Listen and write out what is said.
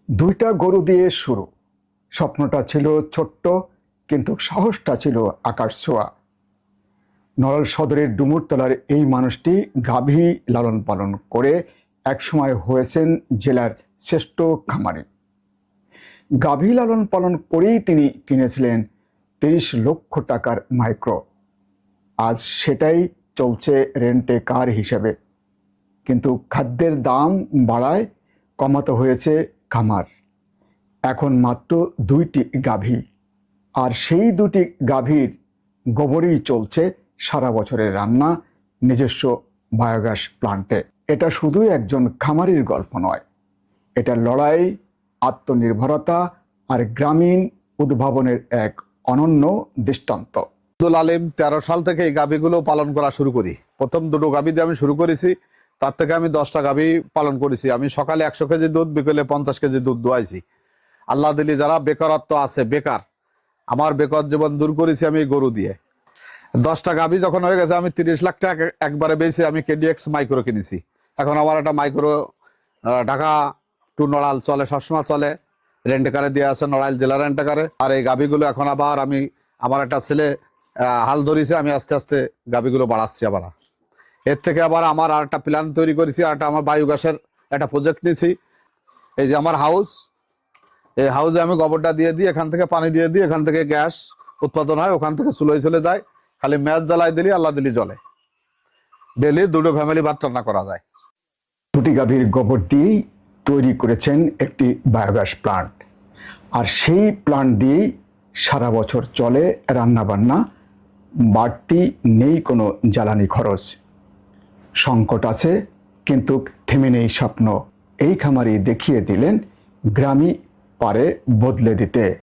দুইটা গরু দিয়ে শুরু। স্বপ্নটা ছিল ছোট্ট, কিন্তু সাহসটা ছিল আকাশ ছোঁয়া। নড়াইল সদরের ডুমুরতলার এই মানুষটি গাভী লালন পালন করে একসময় হয়েছেন জেলার শ্রেষ্ঠ খামারি। গাভী লালন পালন করেই তিনি কিনেছিলেন ৩০ লক্ষ টাকার মাইক্রো। আজ সেটাই চলছে রেন্টে কার হিসেবে। কিন্তু খাদ্যের দাম বাড়ায় কমাতে হয়েছে খামার। এখন মাত্র ২টি গাভী, আর সেই ২টি গাভীর গোবরেই চলছে সারা বছরের রান্না নিজস্ব বায়োগ্যাস প্লান্টে। এটা শুধু একজন খামারির গল্প নয়, এটা লড়াই, আত্মনির্ভরতা আর গ্রামীণ উদ্ভাবনের এক অনন্য দৃষ্টান্ত। আব্দুল আলিম 13 সাল থেকে এই গাভীগুলো পালন করা শুরু করি। প্রথম 2টো গাভী দিয়ে আমি শুরু করেছি, তার থেকে আমি 10টা গাভী পালন করেছি। আমি সকালে 100 কেজি দুধ, বিকেলে 50 কেজি দুধ দোয়াইছি। আল্লাহ দিলি যারা বেকারত্ব আছে, বেকার, আমার বেকার জীবন দূর করেছি আমি এই গরু দিয়ে। 10টা গাভী যখন হয়ে গেছে, আমি 30 লাখ টাকা একবারে বেশি আমি কেডিএক্স মাইক্রো কিনেছি। এখন আমার একটা মাইক্রো ঢাকা টু নড়াইল চলে, সবসময় চলে। রেন্টকারে দিয়ে আছে, নড়াইল জেলা রেন্টকারে। আর এই গাভীগুলো এখন আবার আমার একটা ছেলে হাল ধরেছে, আমি আস্তে আস্তে গাভীগুলো বাড়াচ্ছি। আবার এর থেকে আবার আমার আর একটা প্ল্যান তৈরি করেছি, আর একটা আমার বায়োগ্যাসের একটা প্রজেক্ট নিয়েছি। এই যে আমার হাউস, এই হাউসে আমি গোবরটা দিয়ে দিই, এখান থেকে পানি দিয়ে দিই, এখান থেকে গ্যাস উৎপাদন হয়, ওখান থেকে চুলোয় চলে যায়। খালি ম্যাচ জ্বালাই দিলি, আল্লাহ দিলি জলে। ডেলি 2টো ফ্যামিলি ভাত রান্না করা যায়। 2টি গাভীর গোবর দিয়েই তৈরি করেছেন একটি বায়োগ্যাস প্লান্ট, আর সেই প্লান্ট দিয়েই সারা বছর চলে রান্নাবান্না। বাড়তি নেই কোনো জ্বালানি খরচ। সংকট আছে, কিন্তু থেমে নেই স্বপ্ন। এই খামারি দেখিয়ে দিলেন গ্রামই পারে বদলে দিতে।